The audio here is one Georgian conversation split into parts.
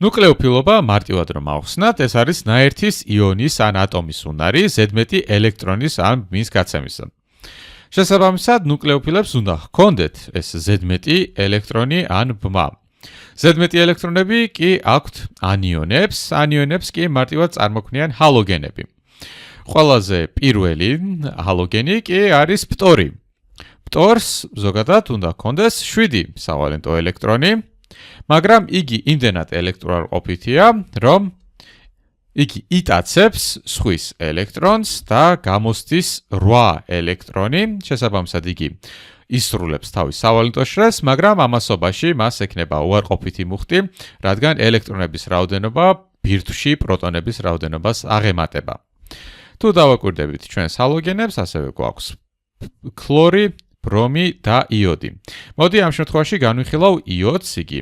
ნუკლეოფილობა მარტივად რომ ავხსნათ, ეს არის ნაერთის იონის ან ატომის უნარი ზედმეტი ელექტრონის ან ბმის გაცემისა. შესაბამისად, ნუკლეოფილებს უნდა ჰქონდეთ ეს ზედმეტი ელექტრონი ან ბმა. ზედმეტი ელექტრონები კი აქვთ ანიონებს, ანიონებს კი მარტივად წარმოქმნიან ჰალოგენები. ყველაზე პირველი ჰალოგენი კი არის ფტორი. ფტორს ზოგადად უნდა ჰქონდეს 7 სავალენტო ელექტრონი, მაგრამ იგი იმდენად ელექტროარყოფითია, რომ იგი იტაცებს სხვის ელექტრონს და გამოსდის 8 ელექტრონი, შესაბამისად იგი ისრულებს თავის სავალენტო შრეს, მაგრამ ამასობაში მას ექნება უარყოფითი მუხტი, რადგან ელექტრონების რაოდენობა ბირთვში პროტონების რაოდენობას აღემატება. თუ დავაკვირდებით ჩვენს ჰალოგენებს, ასევე გვაქვს ქლორი, ბრომი და იოდი. მოდი ამ შემთხვევაში განვიხილავ იოდს, იგი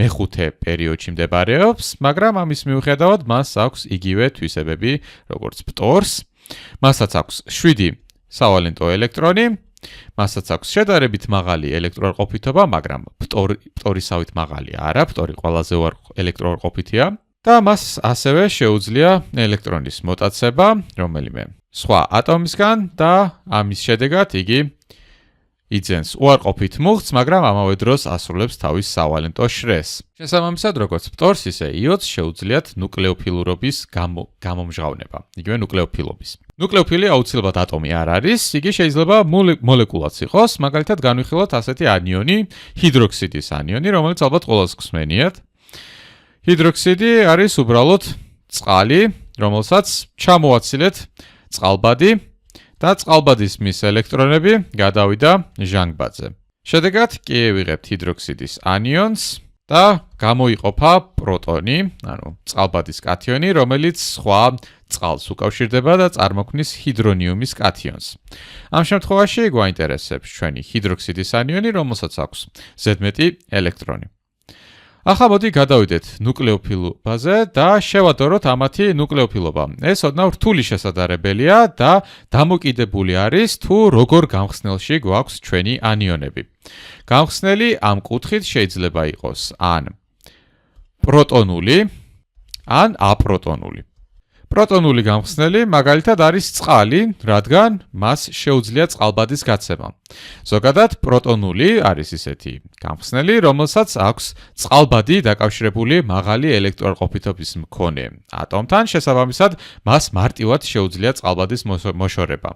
მეხუთე პერიოდში მდებარეობს, მაგრამ ამის მიუხედავად მას აქვს იგივე თვისებები, როგორც ფტორს. მასაც აქვს 7 სავალენტო ელექტრონი, მასაც აქვს შედარებით მაღალი ელექტროარყოფითობა, მაგრამ ფტორისავით მაღალი არა, ფტორი ყველაზე ელექტროარყოფითია და მას ასევე შეუძლია ელექტრონის მოტაცება, რომელიმე სხვა ატომისგან და ამის შედეგად იგი იძენს უარყოფით მუხტს, მაგრამ ამავე დროს ასრულებს თავის სავალენტო შრეს. შესაბამისად, როგორც ფტორს, ისე იოდს შეუძლიათ ნუკლეოფილურობის გამომჟღავნება, იგივე ნუკლეოფილობის. ნუკლეოფილი აუცილებლად ატომი არ არის, იგი შეიძლება მოლეკულაც იყოს, მაგალითად განვიხილოთ ასეთი ანიონი, ჰიდროქსიდის ანიონი, რომელიც ალბათ ყველას გსმენიათ. ჰიდროქსიდი არის უბრალოდ წყალი, რომელსაც ჩამოაცილეთ წყალბადი და წყალბადის მის ელექტრონები გადავიდა ჟანგბადზე. შედეგად კი ვიღებთ ჰიდროქსიდის ანიონს და გამოიყოფა პროტონი, ანუ წყალბადის კათიონი, რომელიც სხვა წყალს უკავშირდება და წარმოქმნის ჰიდრონიუმის კათიონს. ამ შემთხვევაში გვაინტერესებს ჩვენი ჰიდროქსიდის ანიონი, რომელსაც აქვს ზედმეტი ელექტრონი. ახლა მოდი გადავიდეთ ნუკლეოფილობაზე და შევადაროთ ამათი ნუკლეოფილობა. ეს ოდნავ რთული შესაძლებელია და დამოკიდებული არის თუ როგორ გამხსნელში გვაქვს ჩვენი ანიონები. გამხსნელი ამ კუთხით შეიძლება იყოს ან პროტონული, ან აპროტონული. პროტონული გამხსნელი მაგალითად არის წყალი, რადგან მას შეუძლია წყალბადის გაცემა. ზოგადად პროტონული არის ისეთი გამხსნელი, რომელსაც აქვს წყალბადი დაკავშირებული მაღალი ელექტროარყოფითობის მქონე ატომთან, შესაბამისად მას მარტივად შეუძლია წყალბადის მოშორება.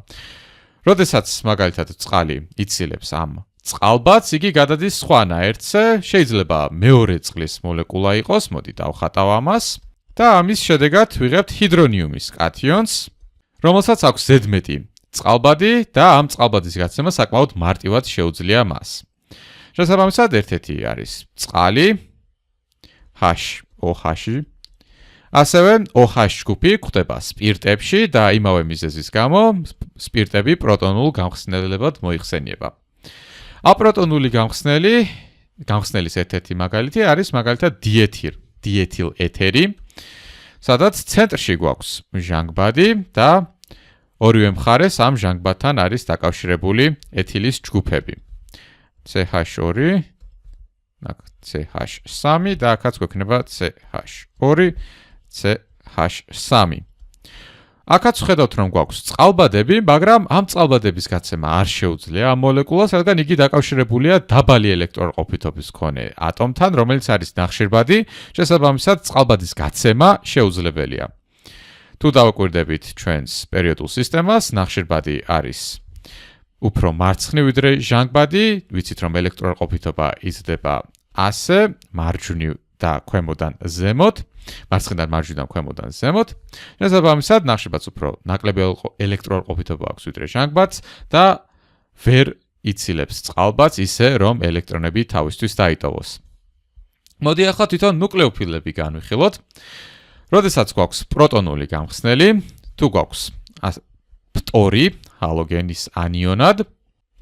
როდესაც მაგალითად წყალი იცილებს ამ წყალბადს, იგი გადადის სხვა ნაერთზე, შეიძლება მეორე წყლის მოლეკულა იყოს, მოდი დავხატავ ამას. და ამის შედეგად ვიღებთ ჰიდრონიუმის კათიონს, რომელსაც აქვს ზედმეტი წყალბადი და ამ წყალბადის გაცემა საკმაოდ მარტივად შეუძლია მას. შესაბამისად, ერთ-ერთი არის წყალი, OH, ასევე OH ჯგუფი გვხვდება სპირტებში და იმავე მიზეზის გამო სპირტები პროტონულ გამხსნელებად მოიხსენიება. აპროტონული გამხსნელის ერთ-ერთი მაგალითი არის მაგალითად დიეთილ ეთერი, სადაც ცენტრში გვაქვს ჟანგბადი და ორივე მხარეს ამ ჟანგბადთან არის დაკავშირებული ეთილის ჯგუფები. CH2, CH3 და აქაც გვექნება CH2, CH3. აქაც ვხედავთ, რომ გვაქვს წყალბადები, მაგრამ ამ წყალბადების გაცემა არ შეუძლია ამ მოლეკულას, რადგან იგი დაკავშირებულია დაბალი ელექტროარყოფითობის მქონე ატომთან, რომელიც არის ნახშირბადი, შესაბამისად წყალბადის გაცემა შეუძლებელია. თუ დავაკვირდებით ჩვენს პერიოდულ სისტემას, ნახშირბადი არის უფრო მარცხნივ ვიდრე ჟანგბადი, ვიცით რომ ელექტროარყოფითობა იზრდება ასე, მარჯვნივ და ქვემოდან ზემოთ, მარცხნიდან მარჯვნიდან ქვემოდან ზემოთ. შესაბამისად, ნახშირბადს უფრო ნაკლები ელექტროარყოფითობა აქვს ვიდრე ჟანგბადს და ვერ იცილებს წყალბადს ისე, რომ ელექტრონები თავისთვის დაიტოვოს. მოდი ახლა თვითონ ნუკლეოფილები განვიხილოთ. როდესაც გვაქვს პროტონული გამხსნელი, თუ გვაქვს ფტორი ჰალოგენის ანიონად,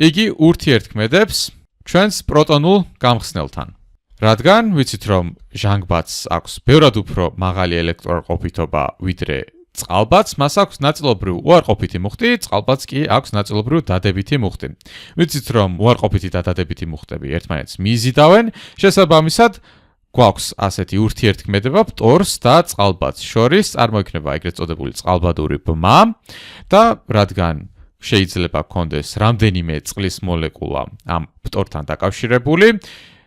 იგი ურთიერთქმედებს ჩვენს პროტონულ გამხსნელთან. რადგან ვიცით რომ ჟანგბადს აქვს ბევრად უფრო მაღალი ელექტროარყოფითობა ვიდრე წყალბადს, მას აქვს ნაწილობრივ უარყოფითი მუხტი, წყალბადს კი აქვს ნაწილობრივ დადებითი მუხტი. ვიცით რომ უარყოფითი და დადებითი მუხტები ერთმანეთს მიიზიდავენ, შესაბამისად გვაქვს ასეთი ურთიერთქმედება ფტორს და წყალბადს შორის, წარმოიქმნება ეგრეთ წოდებული წყალბადური ბმა და რადგან შეიძლება გქონდეს რამდენიმე წყლის მოლეკულა ამ ფტორთან დაკავშირებული,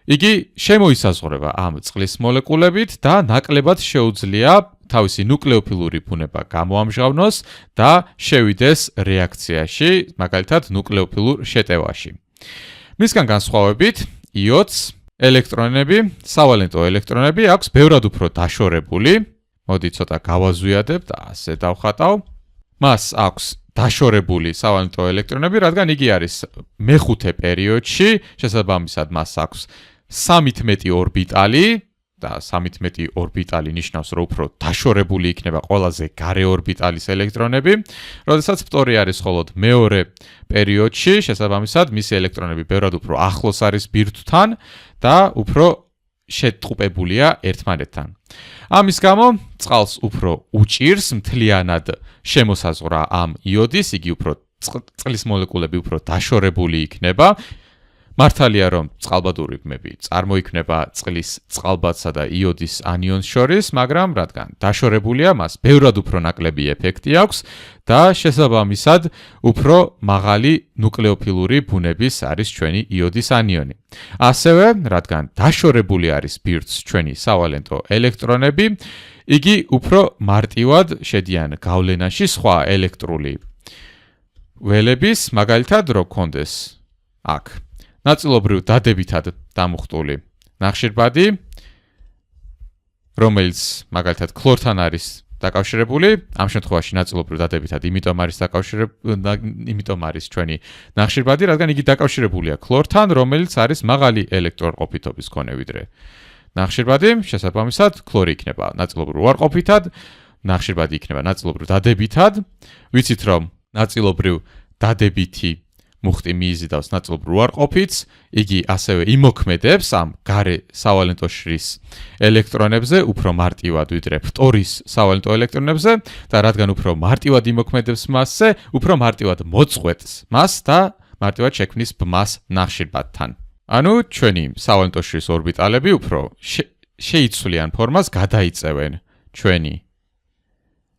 იგი შემოისაზღვრება ამ წყლის მოლეკულებით და ნაკლებად შეუძლია თავისი ნუკლეოფილური ბუნება გამოამჟღავნოს და შევიდეს რეაქციაში, მაგალითად ნუკლეოფილურ შეტევაში. მისგან განსხვავებით, იოდს ელექტრონები, სავალენტო ელექტრონები აქვს ბევრად უფრო დაშორებული. მოდი ცოტა გავაზვიადებ და ასე დავხატავ. მას აქვს დაშორებული სავალენტო ელექტრონები, რადგან იგი არის მეხუთე პერიოდში, შესაბამისად მას აქვს 13 ორბიტალი და 13 ორბიტალი ნიშნავს, რომ უფრო დაშორებული იქნება ყველაზე გარე ორბიტალის ელექტრონები, როდესაც ფტორი არის მხოლოდ მეორე პერიოდში, შესაბამისად მისი ელექტრონები ბევრად უფრო ახლოს არის ბირთვთან და უფრო შეტყუპებულია ერთმანეთთან. ამის გამო წყალს უფრო უჭირს მთლიანად შემოსაზღვრა ამ იოდის, იგი უფრო წყლის მოლეკულები უფრო დაშორებული იქნება. მართალია, რომ წყალბადური ბმები წარმოიქმნება წყლის წყალბადსა და იოდის ანიონს შორის, მაგრამ რადგან დაშორებულია, მას ბევრად უფრო ნაკლები ეფექტი აქვს და შესაბამისად უფრო მაღალი ნუკლეოფილური ბუნების არის ჩვენი იოდის ანიონი. ასევე, რადგან დაშორებული არის ბირთვს ჩვენი სავალენტო ელექტრონები, იგი უფრო მარტივად შედიან გავლენაში სხვა ელექტრული ველების, მაგალითად, რო გქონდეს აქ ნაწილობრივ დადებითად დამუხტული ნახშირბადი, რომელიც მაგალითად ქლორთან არის დაკავშირებული, ამ შემთხვევაში ნაწილობრივ დადებითად, იმიტომ არის ჩვენი ნახშირბადი, რადგან იგი დაკავშირებულია ქლორთან, რომელიც არის მაღალი ელექტროყოფითობის მქონე ვიდრე ნახშირბადი, შესაბამისად, ქლორი იქნება ნაწილობრივ უარყოფითად, ნახშირბადი იქნება ნაწილობრივ დადებითად. ვიცით, რომ ნაწილობრივ დადებითი მუხტი მიიზიდავს ნაწილობრივ უარყოფითს, იგი ასევე იმოქმედებს ამ გარე სავალენტო შრის ელექტრონებზე უფრო მარტივად ვიდრე ფტორის სავალენტო ელექტრონებზე და რადგან უფრო მარტივად იმოქმედებს მასზე, უფრო მარტივად მოწყვეტს მას და მარტივად შექმნის ბმას ნახშირბადთან. ანუ ჩვენი სავალენტო შრის ორბიტალები უფრო შეიცვლიან ფორმას, გადაიწევენ ჩვენი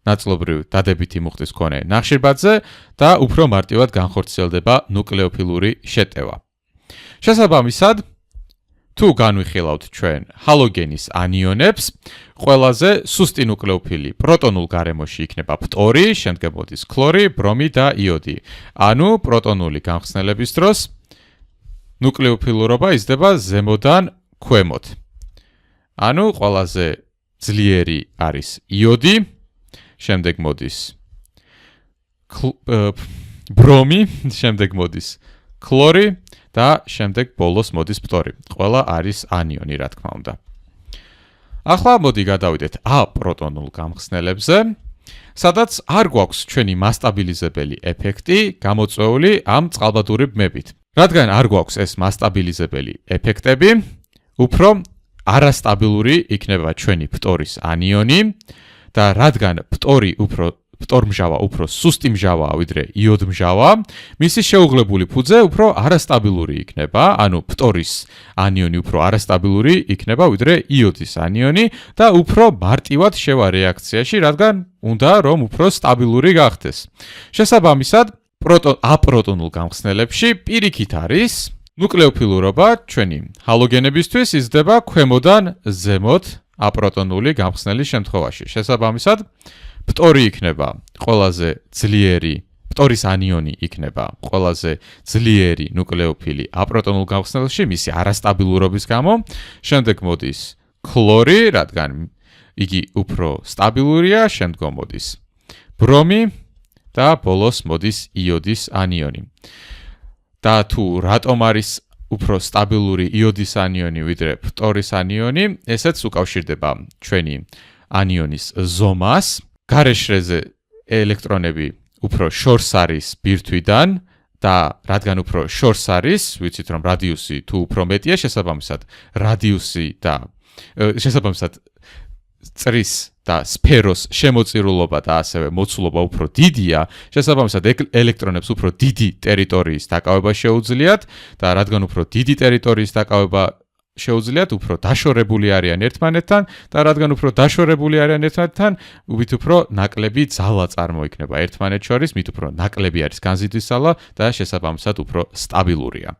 ნაწილობრივ დადებითი მუხტის მქონე ნახშირბადზე და უფრო მარტივად განხორციელდება ნუკლეოფილური შეტევა. შესაბამისად, თუ განვიხილავთ ჩვენ ჰალოგენის ანიონებს, ყველაზე სუსტი ნუკლეოფილი პროტონულ გარემოში იქნება ფტორი, შემდეგ მოდის ქლორი, ბრომი და იოდი. ანუ პროტონული გამხსნელების დროს ნუკლეოფილურობა იზრდება ზემოდან ქვემოთ. ანუ ყველაზე ძლიერი არის იოდი, შემდეგ მოდის ბრომი, შემდეგ მოდის ქლორი და შემდეგ ბოლოს მოდის ფტორი. ყველა არის ანიონი, რა თქმა უნდა. ახლა მოდი გადავიდეთ აპროტონულ გამხსნელებზე, სადაც არ გვაქვს ჩვენი მასტაბილიზებელი ეფექტი გამოწვეული ამ წყალბადური ბმებით. რადგან არ გვაქვს ეს მასტაბილიზებელი ეფექტები, უფრო არასტაბილური იქნება ჩვენი ფტორის ანიონი და რადგან ფტორმჟავა უფრო სუსტი მჟავაა ვიდრე იოდმჟავა, მისი შეუღლებული ფუძე უფრო არასტაბილური იქნება, ანუ ფტორის ანიონი უფრო არასტაბილური იქნება ვიდრე იოდის ანიონი და უფრო მარტივად შევა რეაქციაში, რადგან უნდა რომ უფრო სტაბილური გახდეს. შესაბამისად, აპროტონულ გამხსნელებში პირიქით არის ნუკლეოფილურობა ჩვენი ჰალოგენებისთვის იზრდება ქვემოდან ზემოთ აპროტონული გამხსნელის შემთხვევაში. შესაბამისად, ფტორი იქნება ყველაზე ძლიერი, ფტორის ანიონი იქნება ყველაზე ძლიერი ნუკლეოფილი აპროტონულ გამხსნელში, მისი არასტაბილურობის გამო. შემდეგ მოდის ქლორი, რადგან იგი უფრო სტაბილურია, შემდგომ მოდის ბრომი და ბოლოს მოდის იოდის ანიონი. და თუ რატომ არის უფრო სტაბილური იოდის ანიონი ვიდრე ფტორის ანიონი, ესეც უკავშირდება ჩვენი ანიონის ზომას. გარეშრეზე ელექტრონები უფრო შორს არის ბირთვიდან და რადგან უფრო შორს არის, ვიცით რომ რადიუსი თუ უფრო მეტია, შესაბამისად წრის და სფეროს შემოწირულობა და ასევე მოცულობა უფრო დიდია, შესაბამისად ელექტრონებს უფრო დიდი ტერიტორიის დაკავება შეუძლიათ და რადგან უფრო დიდი ტერიტორიის დაკავება შეუძლიათ უფრო დაშორებული არიან ერთმანეთთან და რადგან უფრო დაშორებული არიან ერთმანეთთან, მით უფრო ნაკლები ძალა წარმოიქმნება ერთმანეთ შორის, მით უფრო ნაკლები არის განზიდვის ძალა და შესაბამისად უფრო სტაბილურია.